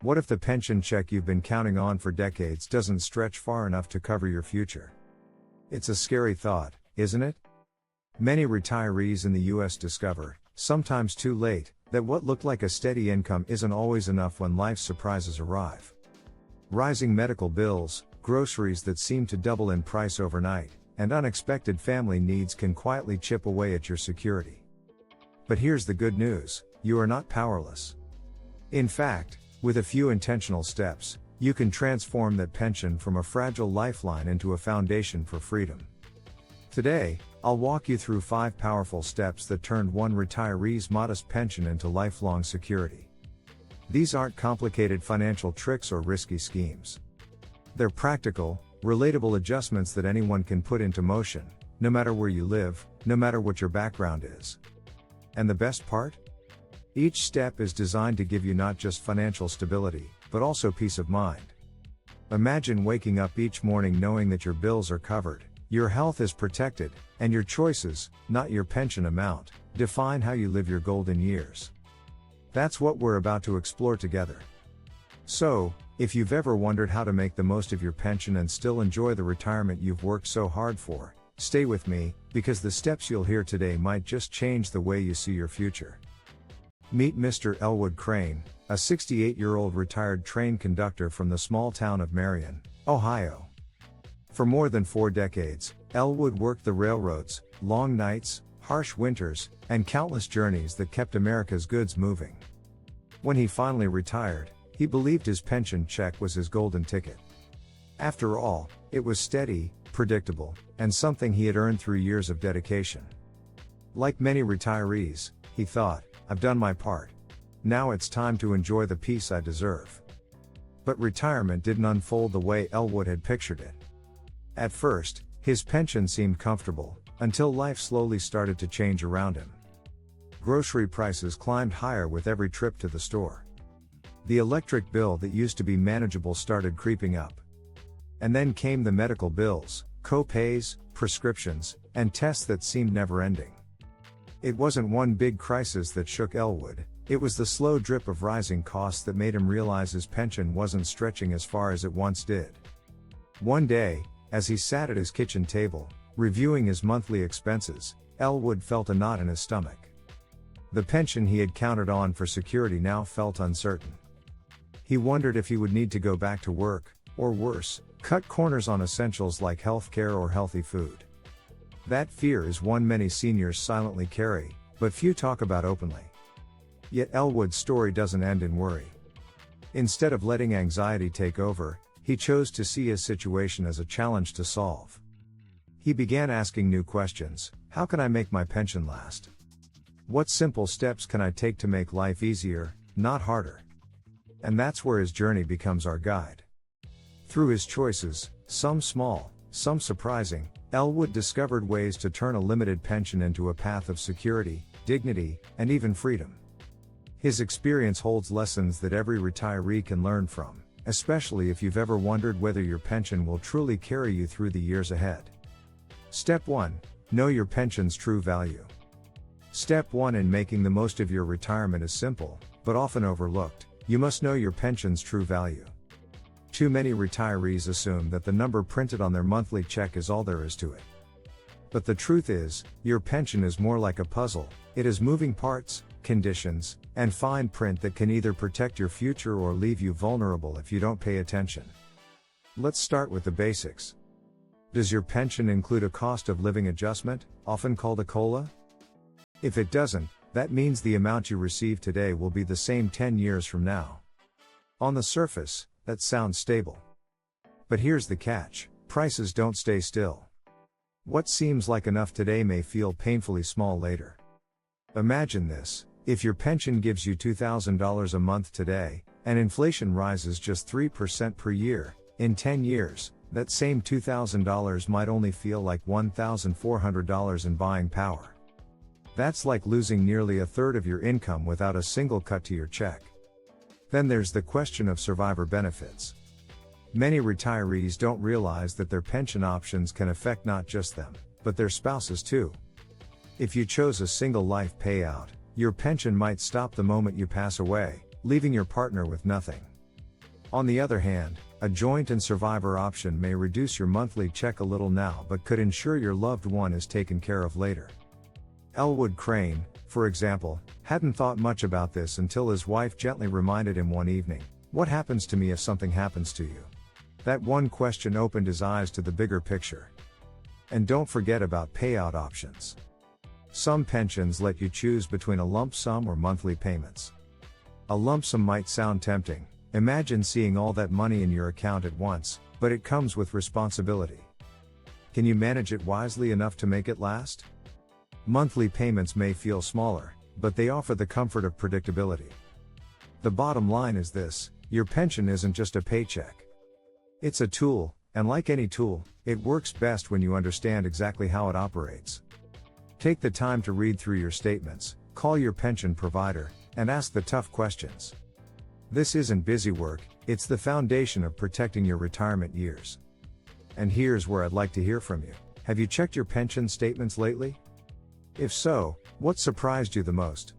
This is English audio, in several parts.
What if the pension check you've been counting on for decades doesn't stretch far enough to cover your future? It's a scary thought, isn't it? Many retirees in the US discover, sometimes too late, that what looked like a steady income isn't always enough when life's surprises arrive. Rising medical bills, groceries that seem to double in price overnight, and unexpected family needs can quietly chip away at your security. But here's the good news: you are not powerless. In fact, with a few intentional steps, you can transform that pension from a fragile lifeline into a foundation for freedom. Today, I'll walk you through 5 powerful steps that turned one retiree's modest pension into lifelong security. These aren't complicated financial tricks or risky schemes. They're practical, relatable adjustments that anyone can put into motion, no matter where you live, no matter what your background is. And the best part? Each step is designed to give you not just financial stability, but also peace of mind. Imagine waking up each morning knowing that your bills are covered, your health is protected, and your choices, not your pension amount, define how you live your golden years. That's what we're about to explore together. So, if you've ever wondered how to make the most of your pension and still enjoy the retirement you've worked so hard for, stay with me, because the steps you'll hear today might just change the way you see your future. Meet Mr. Elwood Crane, a 68-year-old retired train conductor from the small town of Marion, Ohio. For more than 4 decades, Elwood worked the railroads, long nights, harsh winters, and countless journeys that kept America's goods moving. When he finally retired, he believed his pension check was his golden ticket. After all, it was steady, predictable, and something he had earned through years of dedication. Like many retirees, he thought, "I've done my part. Now it's time to enjoy the peace I deserve." But retirement didn't unfold the way Elwood had pictured it. At first, his pension seemed comfortable, until life slowly started to change around him. Grocery prices climbed higher with every trip to the store. The electric bill that used to be manageable started creeping up. And then came the medical bills, co-pays, prescriptions, and tests that seemed never-ending. It wasn't one big crisis that shook Elwood, it was the slow drip of rising costs that made him realize his pension wasn't stretching as far as it once did. One day, as he sat at his kitchen table, reviewing his monthly expenses, Elwood felt a knot in his stomach. The pension he had counted on for security now felt uncertain. He wondered if he would need to go back to work, or worse, cut corners on essentials like healthcare or healthy food. That fear is one many seniors silently carry, but few talk about openly. Yet Elwood's story doesn't end in worry. Instead of letting anxiety take over, he chose to see his situation as a challenge to solve. He began asking new questions. How can I make my pension last? What simple steps can I take to make life easier, not harder? And that's where his journey becomes our guide. Through his choices, some small, some surprising, Elwood discovered ways to turn a limited pension into a path of security, dignity, and even freedom. His experience holds lessons that every retiree can learn from, especially if you've ever wondered whether your pension will truly carry you through the years ahead. Step 1. Know your pension's true value. Step 1 in making the most of your retirement is simple, but often overlooked. You must know your pension's true value. Too many retirees assume that the number printed on their monthly check is all there is to it. But the truth is, your pension is more like a puzzle. It has moving parts, conditions, and fine print that can either protect your future or leave you vulnerable if you don't pay attention. Let's start with the basics. Does your pension include a cost of living adjustment, often called a COLA? If it doesn't, that means the amount you receive today will be the same 10 years from now. On the surface, that sounds stable. But here's the catch: prices don't stay still. What seems like enough today may feel painfully small later. Imagine this: if your pension gives you $2,000 a month today, and inflation rises just 3% per year, in 10 years, that same $2,000 might only feel like $1,400 in buying power. That's like losing nearly a third of your income without a single cut to your check. Then there's the question of survivor benefits. Many retirees don't realize that their pension options can affect not just them, but their spouses too. If you chose a single life payout, your pension might stop the moment you pass away, leaving your partner with nothing. On the other hand, a joint and survivor option may reduce your monthly check a little now but could ensure your loved one is taken care of later. Elwood Crane, for example, hadn't thought much about this until his wife gently reminded him one evening, "What happens to me if something happens to you?" That one question opened his eyes to the bigger picture. And don't forget about payout options. Some pensions let you choose between a lump sum or monthly payments. A lump sum might sound tempting. Imagine seeing all that money in your account at once, but it comes with responsibility. Can you manage it wisely enough to make it last? Monthly payments may feel smaller, but they offer the comfort of predictability. The bottom line is this: your pension isn't just a paycheck. It's a tool, and like any tool, it works best when you understand exactly how it operates. Take the time to read through your statements, call your pension provider, and ask the tough questions. This isn't busy work, it's the foundation of protecting your retirement years. And here's where I'd like to hear from you. Have you checked your pension statements lately? If so, what surprised you the most?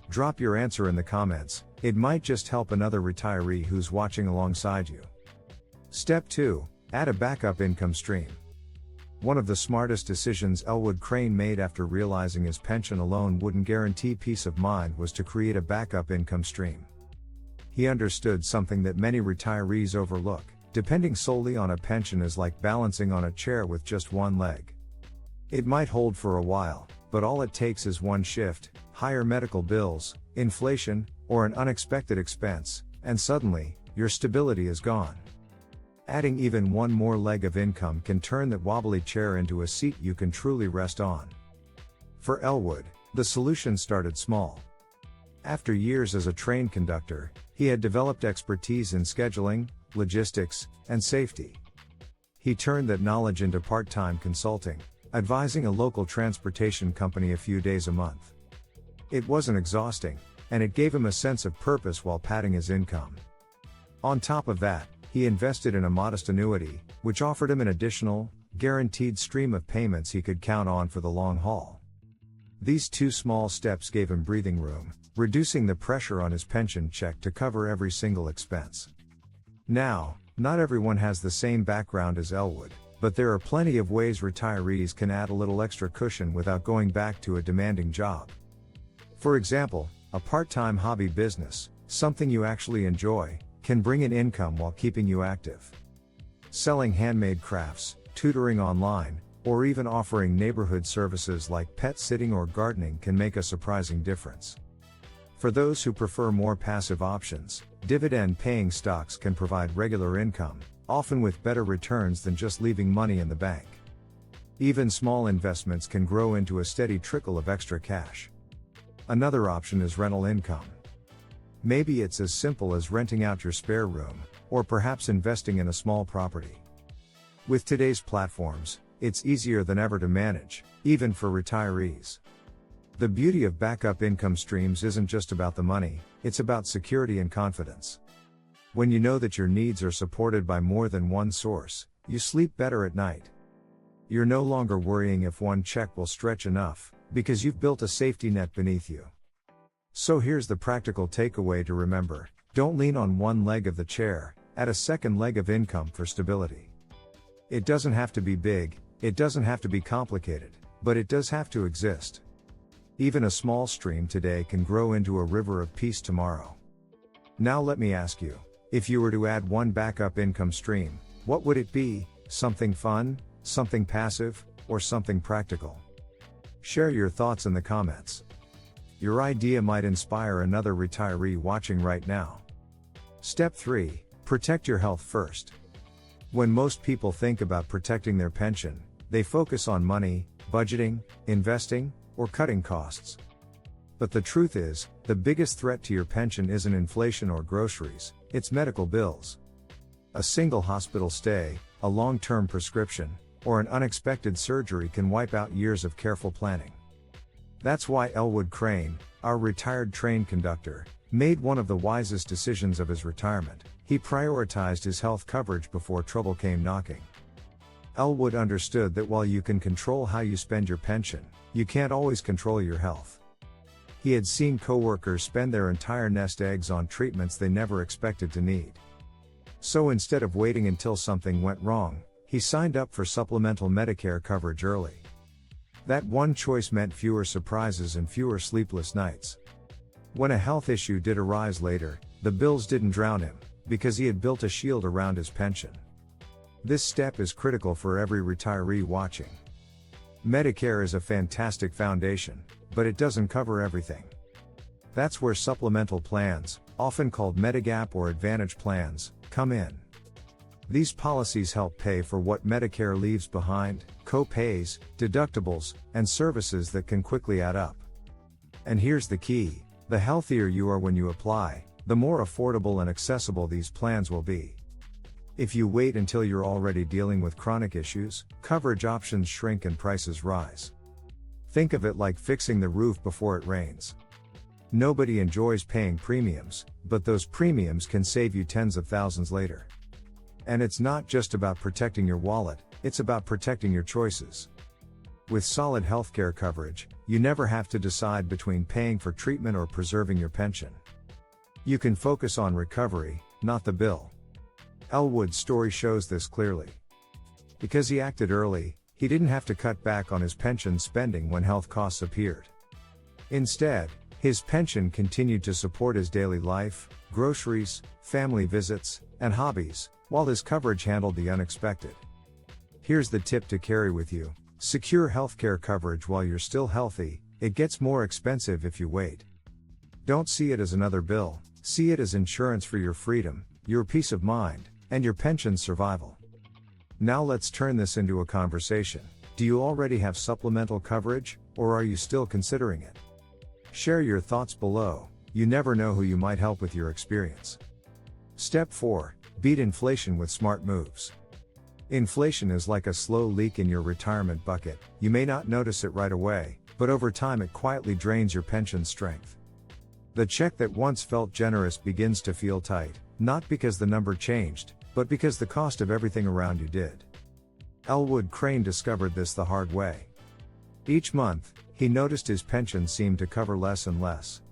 Drop your answer in the comments, it might just help another retiree who's watching alongside you. Step 2. Add a backup income stream. One of the smartest decisions Elwood Crane made after realizing his pension alone wouldn't guarantee peace of mind was to create a backup income stream. He understood something that many retirees overlook: depending solely on a pension is like balancing on a chair with just one leg. It might hold for a while, but all it takes is one shift, higher medical bills, inflation, or an unexpected expense, and suddenly, your stability is gone. Adding even one more leg of income can turn that wobbly chair into a seat you can truly rest on. For Elwood, the solution started small. After years as a train conductor, he had developed expertise in scheduling, logistics, and safety. He turned that knowledge into part-time consulting, advising a local transportation company a few days a month. It wasn't exhausting, and it gave him a sense of purpose while padding his income. On top of that, he invested in a modest annuity, which offered him an additional, guaranteed stream of payments he could count on for the long haul. These two small steps gave him breathing room, reducing the pressure on his pension check to cover every single expense. Now, not everyone has the same background as Elwood, but there are plenty of ways retirees can add a little extra cushion without going back to a demanding job. For example, a part-time hobby business, something you actually enjoy, can bring in income while keeping you active. Selling handmade crafts, tutoring online, or even offering neighborhood services like pet sitting or gardening can make a surprising difference. For those who prefer more passive options, dividend-paying stocks can provide regular income, often with better returns than just leaving money in the bank. Even small investments can grow into a steady trickle of extra cash. Another option is rental income. Maybe it's as simple as renting out your spare room, or perhaps investing in a small property. With today's platforms, it's easier than ever to manage, even for retirees. The beauty of backup income streams isn't just about the money, it's about security and confidence. When you know that your needs are supported by more than one source, you sleep better at night. You're no longer worrying if one check will stretch enough, because you've built a safety net beneath you. So here's the practical takeaway to remember: don't lean on one leg of the chair, add a second leg of income for stability. It doesn't have to be big, it doesn't have to be complicated, but it does have to exist. Even a small stream today can grow into a river of peace tomorrow. Now let me ask you, if you were to add one backup income stream, what would it be? Something fun, something passive, or something practical? Share your thoughts in the comments. Your idea might inspire another retiree watching right now. Step 3. Protect your health first. When most people think about protecting their pension, they focus on money, budgeting, investing, or cutting costs. But the truth is, the biggest threat to your pension isn't inflation or groceries, it's medical bills. A single hospital stay, a long-term prescription, or an unexpected surgery can wipe out years of careful planning. That's why Elwood Crane, our retired train conductor, made one of the wisest decisions of his retirement. He prioritized his health coverage before trouble came knocking. Elwood understood that while you can control how you spend your pension, you can't always control your health. He had seen coworkers spend their entire nest eggs on treatments they never expected to need. So instead of waiting until something went wrong, he signed up for supplemental Medicare coverage early. That one choice meant fewer surprises and fewer sleepless nights. When a health issue did arise later, the bills didn't drown him, because he had built a shield around his pension. This step is critical for every retiree watching. Medicare is a fantastic foundation, but it doesn't cover everything. That's where supplemental plans, often called Medigap or Advantage plans, come in. These policies help pay for what Medicare leaves behind: co-pays, deductibles, and services that can quickly add up. And here's the key: the healthier you are when you apply, the more affordable and accessible these plans will be. If you wait until you're already dealing with chronic issues, coverage options shrink and prices rise. Think of it like fixing the roof before it rains. Nobody enjoys paying premiums, but those premiums can save you tens of thousands later. And it's not just about protecting your wallet, it's about protecting your choices. With solid healthcare coverage, you never have to decide between paying for treatment or preserving your pension. You can focus on recovery, not the bill. Elwood's story shows this clearly. Because he acted early, he didn't have to cut back on his pension spending when health costs appeared. Instead, his pension continued to support his daily life, groceries, family visits, and hobbies, while his coverage handled the unexpected. Here's the tip to carry with you: secure healthcare coverage while you're still healthy. It gets more expensive if you wait. Don't see it as another bill, see it as insurance for your freedom, your peace of mind, and your pension's survival. Now let's turn this into a conversation. Do you already have supplemental coverage, or are you still considering it? Share your thoughts below. You never know who you might help with your experience. Step 4. Beat inflation with smart moves. Inflation is like a slow leak in your retirement bucket. You may not notice it right away, but over time it quietly drains your pension strength. The check that once felt generous begins to feel tight, not because the number changed, but because the cost of everything around you did. Elwood Crane discovered this the hard way. Each month, he noticed his pension seemed to cover less and less.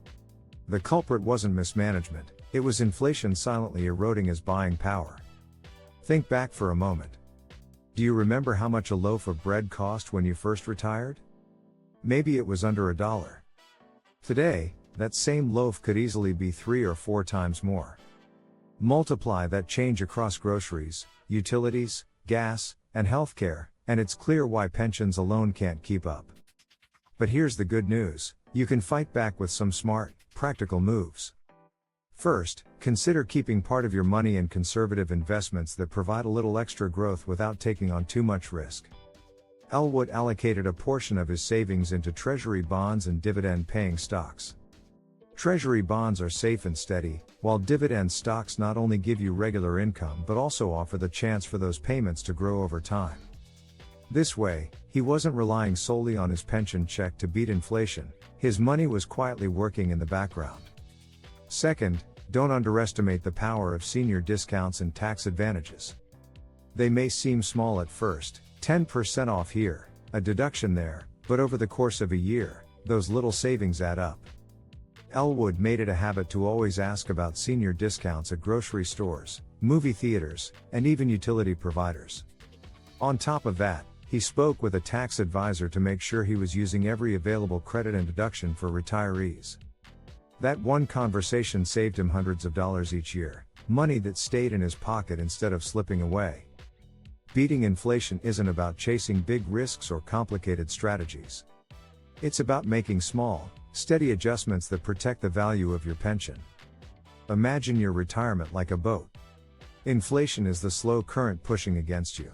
The culprit wasn't mismanagement, it was inflation silently eroding his buying power. Think back for a moment. Do you remember how much a loaf of bread cost when you first retired? Maybe it was under $1. Today, that same loaf could easily be 3 or 4 times more. Multiply that change across groceries, utilities, gas, and healthcare, and it's clear why pensions alone can't keep up. But here's the good news: you can fight back with some smart, practical moves. First, consider keeping part of your money in conservative investments that provide a little extra growth without taking on too much risk. Elwood allocated a portion of his savings into treasury bonds and dividend-paying stocks. Treasury bonds are safe and steady, while dividend stocks not only give you regular income but also offer the chance for those payments to grow over time. This way, he wasn't relying solely on his pension check to beat inflation, his money was quietly working in the background. Second, don't underestimate the power of senior discounts and tax advantages. They may seem small at first, 10% off here, a deduction there, but over the course of a year, those little savings add up. Elwood made it a habit to always ask about senior discounts at grocery stores, movie theaters, and even utility providers. On top of that, he spoke with a tax advisor to make sure he was using every available credit and deduction for retirees. That one conversation saved him hundreds of dollars each year, money that stayed in his pocket instead of slipping away. Beating inflation isn't about chasing big risks or complicated strategies. It's about making small, steady adjustments that protect the value of your pension. Imagine your retirement like a boat. Inflation is the slow current pushing against you.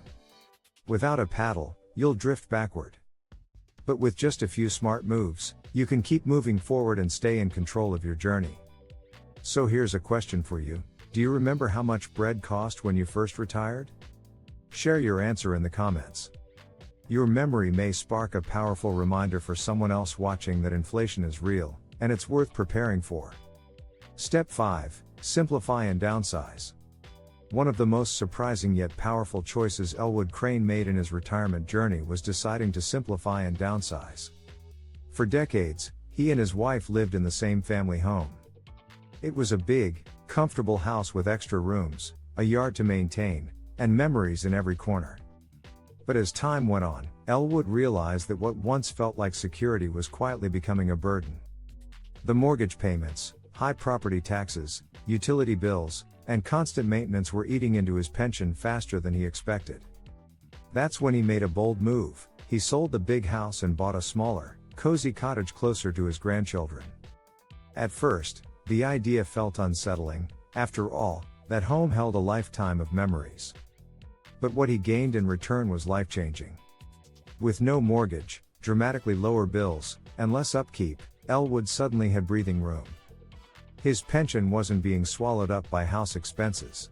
Without a paddle, you'll drift backward. But with just a few smart moves, you can keep moving forward and stay in control of your journey. So here's a question for you: do you remember how much bread cost when you first retired? Share your answer in the comments. Your memory may spark a powerful reminder for someone else watching that inflation is real, and it's worth preparing for. Step 5. Simplify and downsize. One of the most surprising yet powerful choices Elwood Crane made in his retirement journey was deciding to simplify and downsize. For decades, he and his wife lived in the same family home. It was a big, comfortable house with extra rooms, a yard to maintain, and memories in every corner. But as time went on, Elwood realized that what once felt like security was quietly becoming a burden. The mortgage payments, high property taxes, utility bills, and constant maintenance were eating into his pension faster than he expected. That's when he made a bold move. He sold the big house and bought a smaller, cozy cottage closer to his grandchildren. At first, the idea felt unsettling. After all, that home held a lifetime of memories. But what he gained in return was life-changing. With no mortgage, dramatically lower bills, and less upkeep, Elwood suddenly had breathing room. His pension wasn't being swallowed up by house expenses.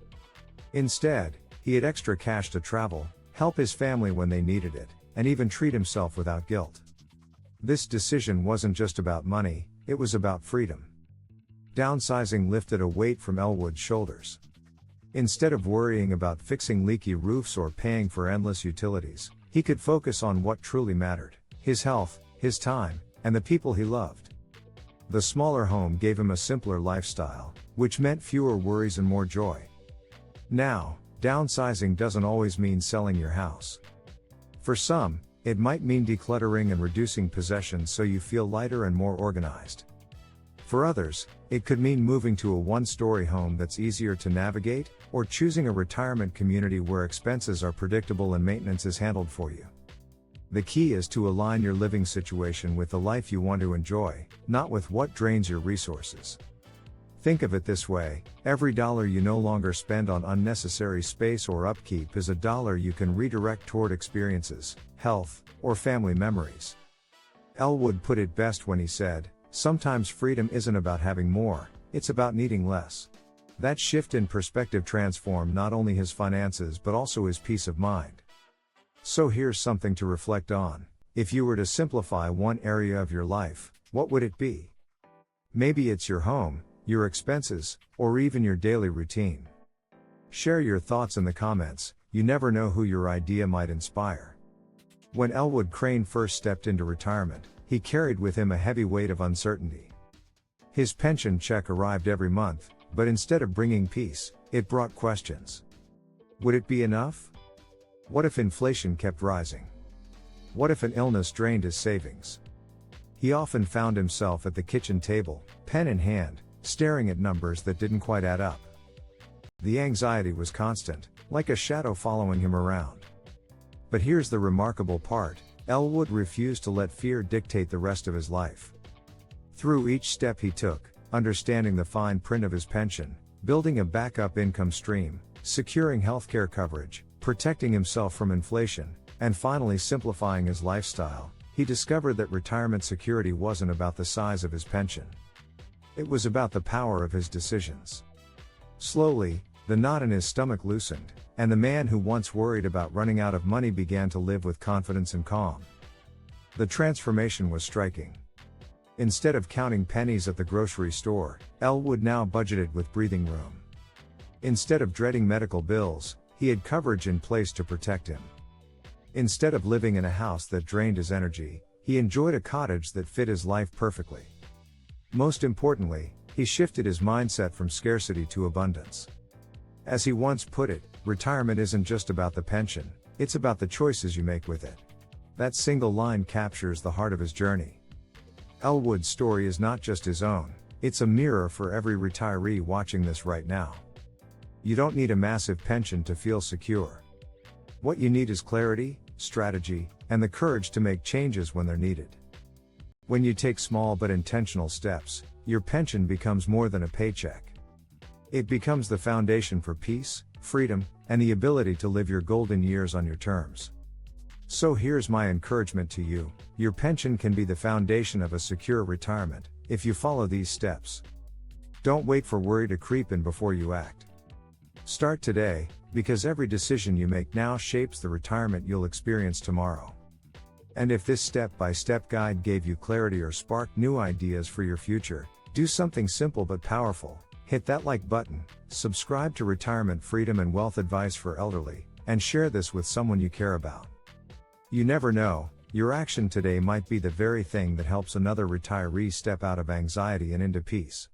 Instead, he had extra cash to travel, help his family when they needed it, and even treat himself without guilt. This decision wasn't just about money, it was about freedom. Downsizing lifted a weight from Elwood's shoulders. Instead of worrying about fixing leaky roofs or paying for endless utilities, he could focus on what truly mattered: his health, his time, and the people he loved. The smaller home gave him a simpler lifestyle, which meant fewer worries and more joy. Now, downsizing doesn't always mean selling your house. For some, it might mean decluttering and reducing possessions so you feel lighter and more organized. For others, it could mean moving to a one-story home that's easier to navigate, or choosing a retirement community where expenses are predictable and maintenance is handled for you. The key is to align your living situation with the life you want to enjoy, not with what drains your resources. Think of it this way: every dollar you no longer spend on unnecessary space or upkeep is a dollar you can redirect toward experiences, health, or family memories. Elwood put it best when he said, "Sometimes freedom isn't about having more, it's about needing less." That shift in perspective transformed not only his finances but also his peace of mind. So here's something to reflect on. If you were to simplify one area of your life, what would it be? Maybe it's your home, your expenses, or even your daily routine. Share your thoughts in the comments. You never know who your idea might inspire. When Elwood Crane first stepped into retirement, he carried with him a heavy weight of uncertainty. His pension check arrived every month, but instead of bringing peace, it brought questions. Would it be enough? What if inflation kept rising? What if an illness drained his savings? He often found himself at the kitchen table, pen in hand, staring at numbers that didn't quite add up. The anxiety was constant, like a shadow following him around. But here's the remarkable part: Elwood refused to let fear dictate the rest of his life. Through each step he took, understanding the fine print of his pension, building a backup income stream, securing healthcare coverage, protecting himself from inflation, and finally simplifying his lifestyle, he discovered that retirement security wasn't about the size of his pension. It was about the power of his decisions. Slowly, the knot in his stomach loosened, and the man who once worried about running out of money began to live with confidence and calm. The transformation was striking. Instead of counting pennies at the grocery store, Elwood now budgeted with breathing room. Instead of dreading medical bills, he had coverage in place to protect him. Instead of living in a house that drained his energy, he enjoyed a cottage that fit his life perfectly. Most importantly, he shifted his mindset from scarcity to abundance. As he once put it, retirement isn't just about the pension, it's about the choices you make with it. That single line captures the heart of his journey. Elwood's story is not just his own, it's a mirror for every retiree watching this right now. You don't need a massive pension to feel secure. What you need is clarity, strategy, and the courage to make changes when they're needed. When you take small but intentional steps, your pension becomes more than a paycheck. It becomes the foundation for peace, freedom, and the ability to live your golden years on your terms. So here's my encouragement to you: your pension can be the foundation of a secure retirement, if you follow these steps. Don't wait for worry to creep in before you act. Start today, because every decision you make now shapes the retirement you'll experience tomorrow. And if this step-by-step guide gave you clarity or sparked new ideas for your future, do something simple but powerful. Hit that like button, subscribe to Retirement Freedom and Wealth Advice for Elderly, and share this with someone you care about. You never know, your action today might be the very thing that helps another retiree step out of anxiety and into peace.